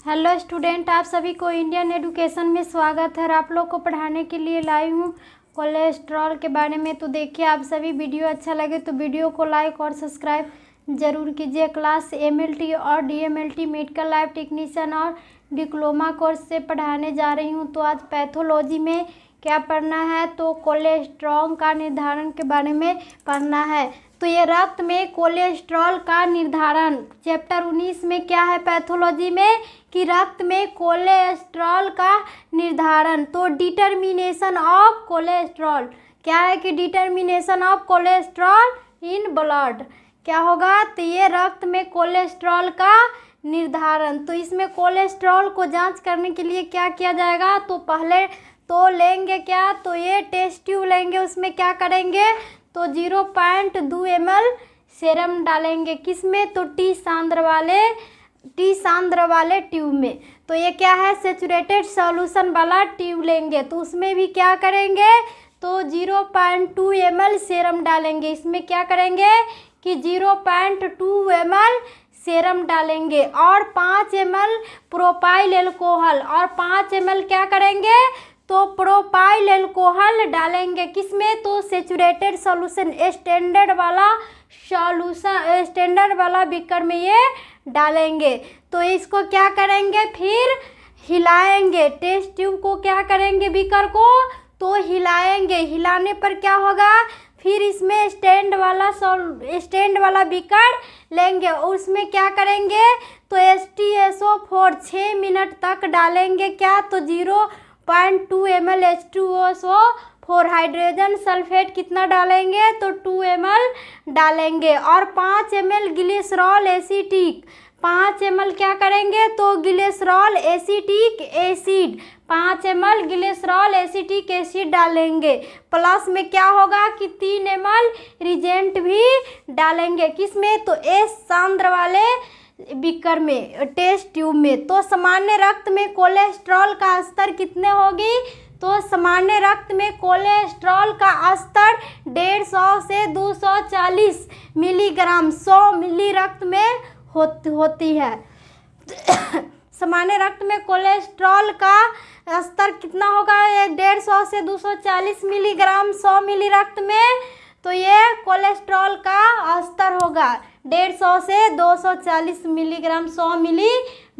Hello student, आप सभी को इंडियन एजुकेशन में स्वागत है। आप लोग को पढ़ाने के लिए लाई हूँ कोलेस्ट्रॉल के बारे में। तो देखिए, आप सभी वीडियो अच्छा लगे तो वीडियो को लाइक और सब्सक्राइब जरूर कीजिए। क्लास एमएलटी और डीएमएलटी मेडिकल लैब टेक्नीशियन और डिप्लोमा कोर्स से पढ़ाने जा रही हूँ। तो आज पैथोलॉजी में क्या पढ़ना है, तो कोलेस्ट्रॉल का निर्धारण के बारे में पढ़ना है। तो ये रक्त में कोलेस्ट्रॉल का निर्धारण चैप्टर 19 में क्या है पैथोलॉजी में कि रक्त में कोलेस्ट्रॉल का निर्धारण। तो डिटर्मिनेशन ऑफ कोलेस्ट्रॉल क्या है कि determination of cholesterol in blood क्या होगा, तो ये रक्त में कोलेस्ट्रॉल का निर्धारण। तो इसमें कोलेस्ट्रॉल को जांच करने के लिए क्या किया जाएगा, तो पहले तो लेंगे क्या, तो ये टेस्ट ट्यूब लेंगे। उसमें क्या करेंगे, तो 0.2 ml सेरम डालेंगे। किस में, तो टी सांद्र वाले ट्यूब में। तो ये क्या है, सेचुरेटेड सॉल्यूशन वाला ट्यूब लेंगे। तो उसमें भी क्या करेंगे, तो 0.2 ml सेरम डालेंगे। इसमें क्या करेंगे कि 0.2 ml सेरम डालेंगे और 5 ml प्रोपाइल एल्कोहल और 5 ml क्या करेंगे, तो प्रोपाइल एल्कोहल डालेंगे। किसमें, तो सेचुरेटेड सॉल्यूशन स्टैंडर्ड वाला बीकर में ये डालेंगे। तो इसको क्या करेंगे, फिर हिलाएंगे। टेस्ट ट्यूब को क्या करेंगे, बीकर को तो हिलाएंगे। हिलाने पर क्या होगा, फिर इसमें स्टैंड वाला बीकर लेंगे और उसमें क्या करेंगे, तो H2SO4 6 मिनट तक डालेंगे। क्या, तो 0.2 ml H2SO4 हाइड्रोजन सल्फेट कितना डालेंगे, तो 2 ml डालेंगे और 5 ml ग्लिसरॉल एसीटिक 5 ml क्या करेंगे, तो glycerol acetic acid 5 ml glycerol acetic acid डालेंगे। प्लस में क्या होगा कि 3 ml रिजेंट भी डालेंगे। किसमें, तो एस सांद्र वाले बीकर में टेस्ट ट्यूब में। तो सामान्य रक्त में कोलेस्ट्रॉल का स्तर कितने होगी, तो सामान्य रक्त में कोलेस्ट्रॉल का स्तर 150 से 240 मिलीग्राम 100 मिली रक्त में होती है। सामान्य रक्त में कोलेस्ट्रॉल का स्तर कितना होगा, 150 से 240 मिलीग्राम 100 मिली रक्त में। तो ये कोलेस्ट्रॉल का स्तर होगा 150 से 240 मिलीग्राम 100 मिली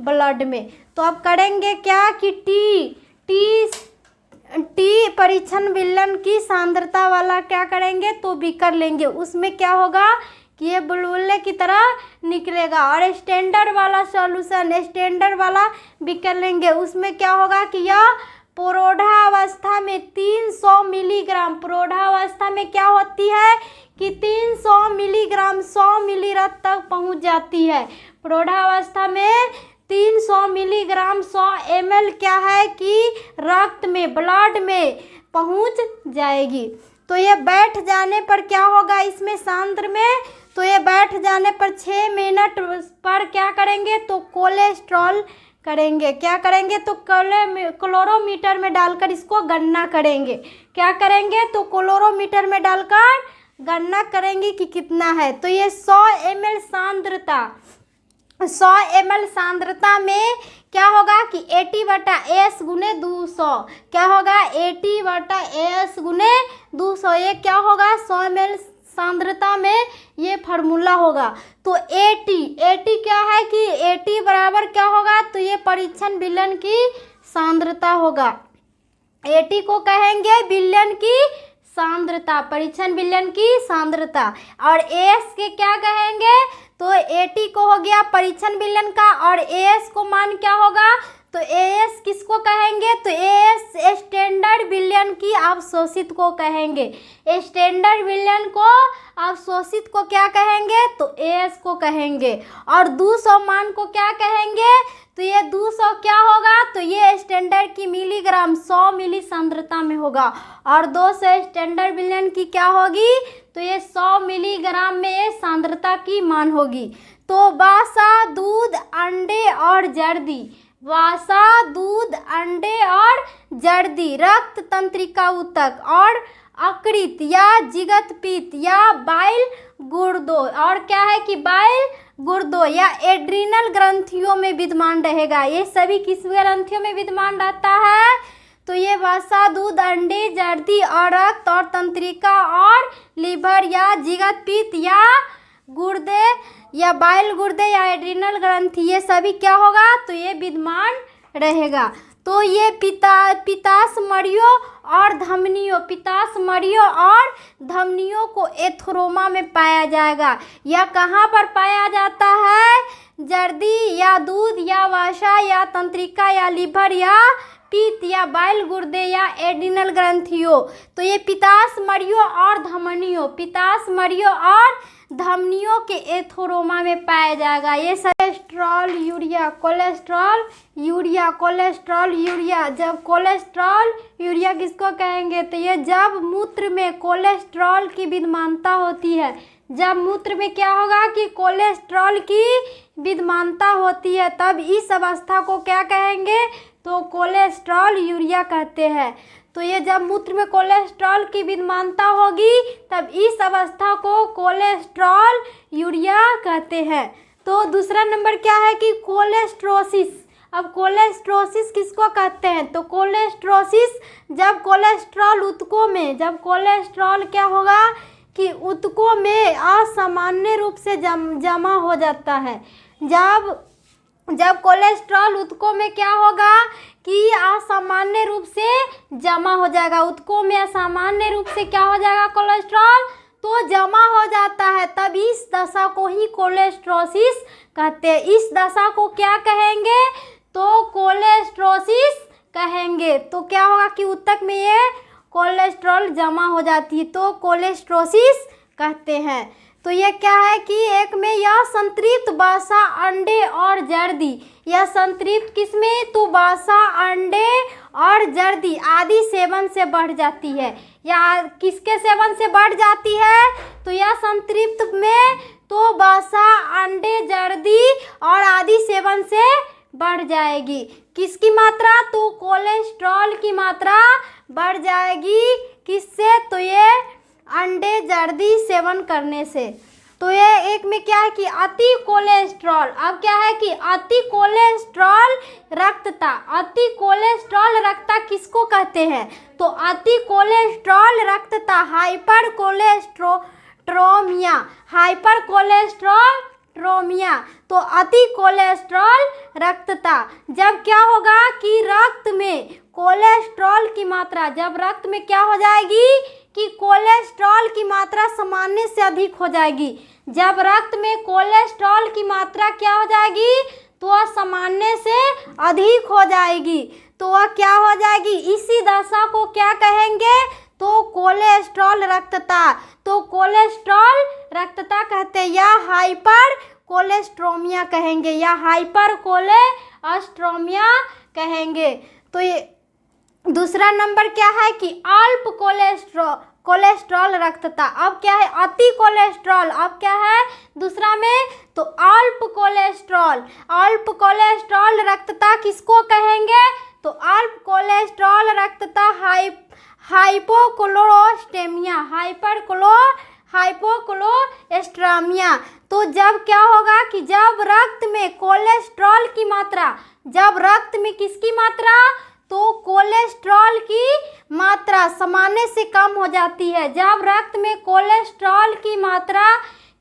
ब्लड में। तो अब करेंगे क्या कि टी परीक्षण विलयन की सांद्रता वाला क्या करेंगे, तो बीकर लेंगे। उसमें क्या होगा कि ये बुलबुले की तरह निकलेगा और स्टैंडर्ड वाला सॉल्यूशन स्टैंडर्ड वाला बीकर लेंगे। उसमें क्या होगा कि यह प्रौढ़ावस्था में 300 मिलीग्राम प्रौढ़ावस्था में क्या होती है कि 300 मिलीग्राम 100 मिली रक्त तक पहुंच जाती है। प्रौढ़ावस्था में 300 मिलीग्राम 100 ml क्या है कि रक्त में ब्लड में पहुंच जाएगी। तो ये बैठ जाने पर क्या होगा, इसमें सांद्र में, तो ये बैठ जाने पर 6 मिनट पर क्या करेंगे, तो कोलेस्ट्रॉल करेंगे। क्या करेंगे, तो क्लोरोमीटर में डालकर इसको गणना करेंगे। क्या करेंगे, तो क्लोरोमीटर में डालकर गणना करेंगे कि कितना है। तो ये 100 ml सांद्रता में क्या होगा कि 80/S गुने 200 क्या होगा, 80/S गुने 200 ये क्या होगा 100 ml सांद्रता में ये फार्मूला होगा। तो 80 क्या है कि 80 बराबर क्या होगा, तो ये परीक्षण विलयन की सांद्रता होगा। 80 को कहेंगे विलयन की सांद्रता, परीक्षण विलयन की सांद्रता। और एस के क्या कहेंगे, तो 80 को हो गया परीक्षण विलयन का और एस को मान क्या होगा, तो एस किसको कहेंगे, तो एस स्टैंडर्ड विलयन की अवशोषित को कहेंगे। स्टैंडर्ड विलयन को अवशोषित को क्या कहेंगे, तो एस को कहेंगे। और 200 मान को क्या कहेंगे, तो ये 200 क्या होगा, तो ये स्टैंडर्ड की मिलीग्राम 100 मिली सांद्रता में होगा और 200 स्टैंडर्ड विलयन की क्या होगी, तो ये 100 मिलीग्राम में ये सांद्रता की मान होगी। तो वसा, दूध, अंडे और जर्दी, वसा, दूध, अंडे और जर्दी रक्त तंत्रिका ऊतक और अकृत या जिगत पित्त या बाइल गुर्दों, और क्या है कि बाइल गुर्दों या एड्रिनल ग्रंथियों में विद्यमान रहेगा। ये सभी किस ग्रंथियों में विद्यमान रहता है? तो ये वसा, दूध, अंडे, जर्दी और रक्त और तंत्रिका और लीवर या जिगत पित्त या गुर्दे या बाइल गुर्दे या एड्रिनल ग्रंथि, ये सभी क्या होगा? तो ये विद्यमान रहेगा। तो ये पित्ताशयमणियों और धमनियों को एथेरोमा में पाया जाएगा। यह कहाँ पर पाया जाता है? जर्दी या दूध या वसा या तंत्रिका या लीवर या पित्त या बाइल गुर्दे या एड्रिनल ग्रंथियों। तो ये पित्ताशयमणियों और धमनियों के एथेरोमा में पाया जाएगा। ये कोलेस्ट्रॉल यूरिया, जब कोलेस्ट्रॉल यूरिया किसको कहेंगे? तो ये जब मूत्र में कोलेस्ट्रॉल की विद्यमानता होती है, जब मूत्र में क्या होगा कि कोलेस्ट्रॉल की विद्यमानता होती है, तब इस अवस्था को क्या कहेंगे? तो कोलेस्ट्रॉल यूरिया कहते हैं। तो ये जब मूत्र में कोलेस्ट्रॉल की विद्यमानता होगी तब इस अवस्था को कोलेस्ट्रॉल यूरिया कहते हैं। तो दूसरा नंबर क्या है कि कोलेस्ट्रोसिस। अब कोलेस्ट्रोसिस किसको कहते हैं? तो कोलेस्ट्रोसिस जब कोलेस्ट्रॉल ऊतकों में, जब कोलेस्ट्रॉल क्या होगा कि ऊतकों में असामान्य रूप से जमा हो जाता है। जब कोलेस्ट्रॉल ऊतकों में क्या होगा कि असामान्य रूप से जमा हो जाएगा, ऊतकों में असामान्य रूप से क्या हो जाएगा? कोलेस्ट्रॉल तो जमा हो जाता है, तब इस दशा को ही कोलेस्ट्रोसिस कहते हैं। इस दशा को क्या कहेंगे? तो कोलेस्ट्रोसिस कहेंगे। तो क्या होगा कि ऊतक में ये कोलेस्ट्रॉल जमा हो जाती है, तो कोलेस्ट्रोसिस कहते हैं। तो ये क्या है कि एक में यह संतृप्त वसा, अंडे और जर्दी, यह संतृप्त किसमें? तो वसा, अंडे और जर्दी आदि सेवन से बढ़ जाती है। या किसके सेवन से बढ़ जाती है? तो यह संतृप्त में तो वसा, अंडे, जर्दी और आदि सेवन से बढ़ जाएगी। किसकी मात्रा? तो कोलेस्ट्रॉल की मात्रा बढ़ जाएगी। किससे? तो ये अंडे, जर्दी सेवन करने से। तो ये एक में क्या है कि अति कोलेस्ट्रॉल। अब क्या है कि अति कोलेस्ट्रॉल रक्तता, अति कोलेस्ट्रॉल रक्तता किसको कहते हैं? तो अति कोलेस्ट्रॉल रक्तता हाइपर कोलेस्ट्रोमिया। तो अति कोलेस्ट्रॉल रक्तता जब क्या होगा कि रक्त में कोलेस्ट्रॉल की मात्रा, जब रक्त में क्या हो जाएगी कि कोलेस्ट्रॉल की मात्रा सामान्य से अधिक हो जाएगी। जब रक्त में कोलेस्ट्रॉल की मात्रा क्या हो जाएगी? तो वह सामान्य से अधिक हो जाएगी। तो वह क्या हो जाएगी? इसी दशा को क्या कहेंगे? तो कोलेस्ट्रॉल रक्तता। तो कोलेस्ट्रॉल रक्तता कहते हैं या हाइपर कोलेस्ट्रोमिया कहेंगे, या हाइपर कोलेस्ट्रोमिया कहेंगे। तो ये दूसरा नंबर क्या है कि अल्प कोलेस्ट्रॉल रक्तता। अब क्या है? अति कोलेस्ट्रॉल। अब क्या है दूसरा में? तो अल्प कोलेस्ट्रॉल रक्तता किसको कहेंगे? तो अल्प कोलेस्ट्रॉल रक्तता हाइपोकोलेस्ट्रेमिया। तो जब क्या होगा कि जब रक्त में कोलेस्ट्रॉल की मात्रा, जब रक्त में किसकी मात्रा? तो कोलेस्ट्रॉल की मात्रा सामान्य से कम हो जाती है। जब रक्त में कोलेस्ट्रॉल की मात्रा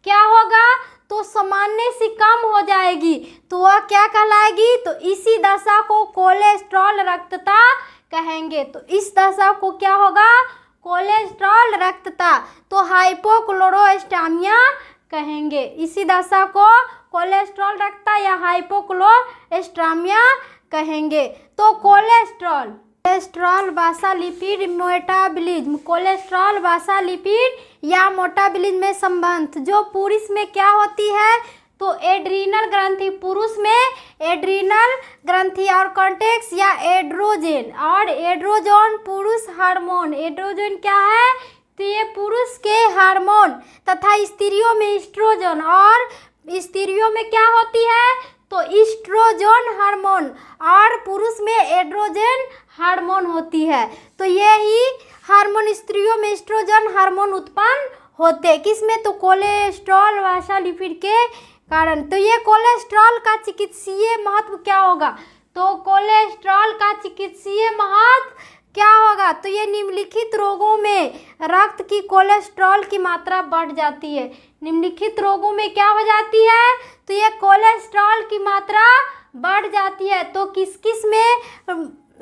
क्या होगा? तो सामान्य से कम हो जाएगी, तो वह क्या कहलाएगी? तो इसी दशा को कोलेस्ट्रॉल रक्तता कहेंगे। तो इस दशा को क्या होगा? कोलेस्ट्रॉल रक्तता। तो हाइपोक्लोरोस्टामिया कहेंगे। इसी दशा को कोलेस्ट्रॉल रक्तता या हाइपोक्लोरोस्टामिया कहेंगे। तो कोलेस्ट्रॉल वसा लिपिड मेटाबॉलिज्म, कोलेस्ट्रॉल वसा लिपिड या मेटाबॉलिज्म में संबंध जो पुरुष में क्या होती है? तो एड्रीनल ग्रंथि, पुरुष में एड्रीनल ग्रंथि और कॉर्टेक्स या एड्रोजन, और एड्रोजन पुरुष हार्मोन। एड्रोजन क्या है? तो ये पुरुष के हार्मोन तथा स्त्रियों में एस्ट्रोजन, और स्त्रियों में क्या होती है? तो एस्ट्रोजन हार्मोन, और पुरुष में एड्रोजन हार्मोन होती है। तो यही हार्मोन स्त्रियों में एस्ट्रोजन हार्मोन उत्पन्न होते, किसमें, तो कोलेस्ट्रॉल वसा लिपिड के कारण। तो ये कोलेस्ट्रॉल का चिकित्सीय महत्व क्या होगा, तो कोलेस्ट्रॉल का चिकित्सीय महत्व क्या होगा, तो ये निम्नलिखित रोगों में रक्त की कोलेस्ट्रॉल की मात्रा बढ़ जाती है। निम्नलिखित रोगों में क्या हो जाती है, तो ये कोलेस्ट्रॉल की मात्रा बढ़ जाती है। तो किस किस में,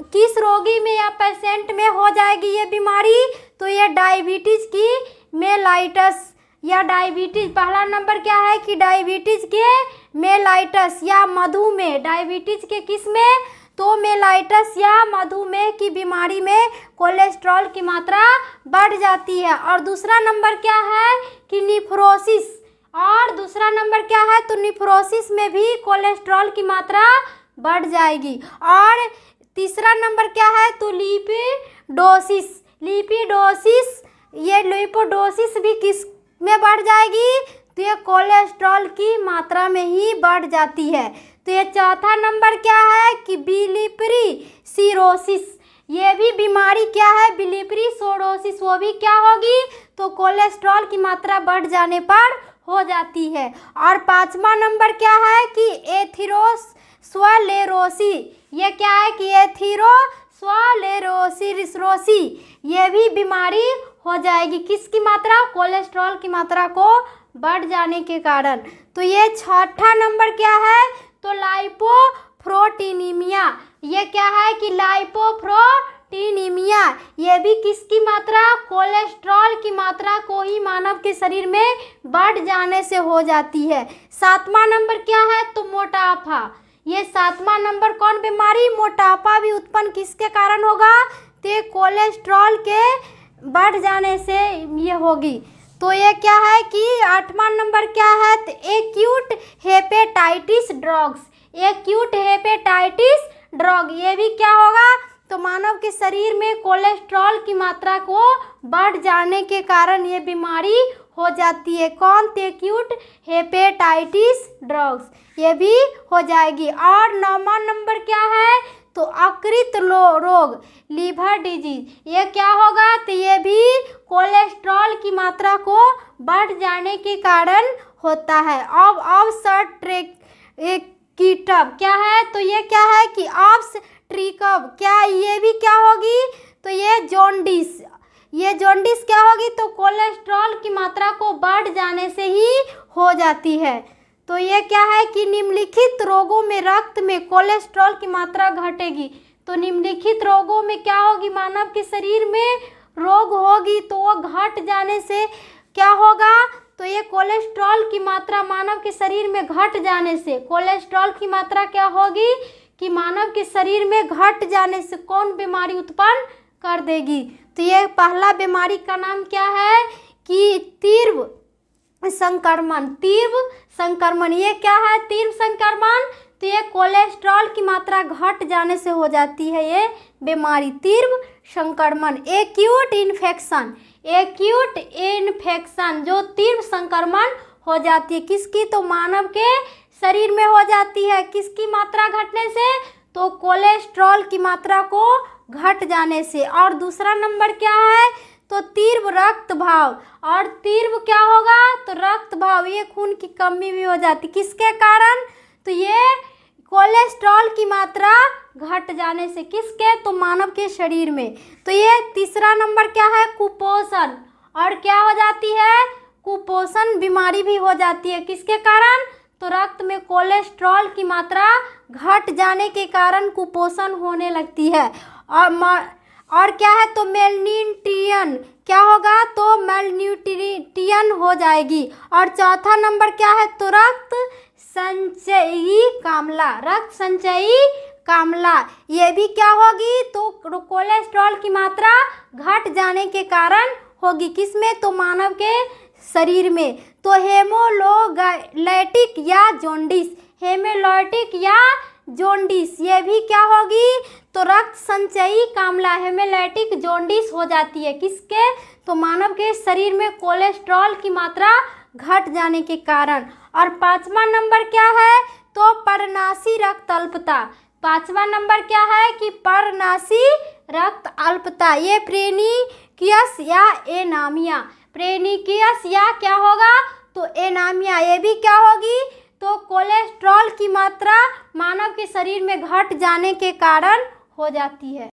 किस रोगी में या पेशेंट में हो जाएगी ये बीमारी, तो ये डायबिटीज की मेलाइटस या डायबिटीज, पहला नंबर क्या है कि डायबिटीज के मेलाइटस या मधुमेह, डायबिटीज के किस में, तो मेलाइटस या मधुमेह की बीमारी में कोलेस्ट्रॉल की मात्रा बढ़ जाती है। और दूसरा नंबर क्या है कि निफ्रोसिस, और दूसरा नंबर क्या है, तो निफ्रोसिस में भी कोलेस्ट्रॉल की मात्रा बढ़ जाएगी। और तीसरा नंबर क्या है, तो लिपिडोसिस, लिपिडोसिस, ये लिपिडोसिस भी किस में बढ़ जाएगी, तो ये कोलेस्ट्रॉल की मात्रा में ही बढ़ जाती है। तो ये चौथा नंबर क्या है कि बिलियरी सिरोसिस, ये भी बीमारी क्या है, बिलियरी सिरोसिस, वो भी क्या होगी, तो कोलेस्ट्रॉल की मात्रा बढ़ जाने पर हो जाती है। और पांचवा नंबर क्या है कि एथेरोस्क्लेरोसिस, ये क्या है कि एथेरोस्क्लेरोसिस, ये भी बीमारी हो जाएगी, किसकी मात्रा, कोलेस्ट्रॉल की मात्रा को बढ़ जाने के कारण। तो ये छठा नंबर क्या है, तो लाइपोप्रोटीनीमिया, ये क्या है कि लाइपोप्रोटीनीमिया, ये भी किसकी मात्रा, कोलेस्ट्रॉल की मात्रा को ही मानव के शरीर में बढ़ जाने से हो जाती है। सातवां नंबर क्या है, तो मोटापा, ये सातवां नंबर कौन बीमारी, मोटापा भी उत्पन्न किसके कारण होगा, तो कोलेस्ट्रॉल के बढ़ जाने से ये होगी। तो ये क्या है कि आठवां नंबर क्या है, तो acute hepatitis drugs, acute hepatitis drug, ये भी क्या होगा, तो मानव के शरीर में कोलेस्ट्रॉल की मात्रा को बढ़ जाने के कारण ये बीमारी हो जाती है, कौन, तो एक्यूट हेपेटाइटिस ड्रग्स, ये भी हो जाएगी। और नौवां नंबर क्या है, तो यकृत रोग, लीवर डिजीज, ये क्या होगा, तो ये भी कोलेस्ट्रॉल की मात्रा को बढ़ जाने के कारण होता है। अब ऑब्स्ट्रक्टिव क्या है, तो ये क्या है कि ऑब्स्ट्रक्टिव, क्या ये भी क्या होगी, तो ये जॉन्डिस, ये जॉन्डिस क्या होगी, तो कोलेस्ट्रॉल की मात्रा को बढ़ जाने से ही हो जाती है। तो ये क्या है कि निम्नलिखित रोगों में रक्त में कोलेस्ट्रॉल की मात्रा घटेगी। तो निम्नलिखित रोगों में क्या होगी, मानव के शरीर में रोग होगी, तो वो घट जाने से क्या होगा, तो ये कोलेस्ट्रॉल की मात्रा मानव के शरीर में घट जाने से, कोलेस्ट्रॉल की मात्रा क्या होगी कि मानव के शरीर में घट जाने से कौन बीमारी उत्पन्न कर देगी, तो ये पहला बीमारी का नाम क्या है कि तीव्र संक्रमण, तीव्र संक्रमण, ये क्या है, तीव्र संक्रमण, तो ये कोलेस्ट्रॉल की मात्रा घट जाने से हो जाती है ये बीमारी, तीव्र संक्रमण। एक्यूट इन्फेक्शन, एक्यूट इन्फेक्शन, जो तीव्र संक्रमण हो जाती है किसकी, तो मानव के शरीर में हो जाती है, किसकी मात्रा घटने से, तो कोलेस्ट्रॉल की मात्रा को घट जाने से। और दूसरा नंबर क्या है, तो तीव्र रक्त भाव, और तीव्र क्या होगा, तो रक्त भाव, ये खून की कमी भी हो जाती, किसके कारण, तो ये कोलेस्ट्रॉल की मात्रा घट जाने से, किसके, तो मानव के शरीर में। तो ये तीसरा नंबर क्या है, कुपोषण, और क्या हो जाती है, कुपोषण बीमारी भी हो जाती है, किसके कारण, तो रक्त में कोलेस्ट्रॉल की मात्रा घट जाने के कारण कुपोषण होने लगती है। और क्या है, तो मेलन्यूट्रिशन, क्या होगा, तो मेलन्यूट्रिशन हो जाएगी। और चौथा नंबर क्या है, तो रक्त संचयी कामला, रक्त संचयी कामला, ये भी क्या होगी, तो कोलेस्ट्रॉल की मात्रा घट जाने के कारण होगी, किसमें, तो मानव के शरीर में। तो हेमोलाइटिक या जॉन्डिस, हेमोलाइटिक या जॉन्डिस, ये भी क्या होगी, तो रक्त संचयी कामला, हेमोलाइटिक जॉन्डिस हो जाती है, किसके, तो मानव के शरीर में कोलेस्ट्रॉल की मात्रा घट जाने के कारण। और पांचवा नंबर क्या है, तो पर्णनासी रक्त अल्पता, पांचवा नंबर क्या है कि पर्णनासी रक्त अल्पता, ये प्रेनिकियस या एनामिया, प्रेनिकियस या क्या होगा, तो एनामिया, ये भी क्या होगी, तो कोलेस्ट्रॉल की मात्रा मानव के शरीर में घट जाने के कारण हो जाती है।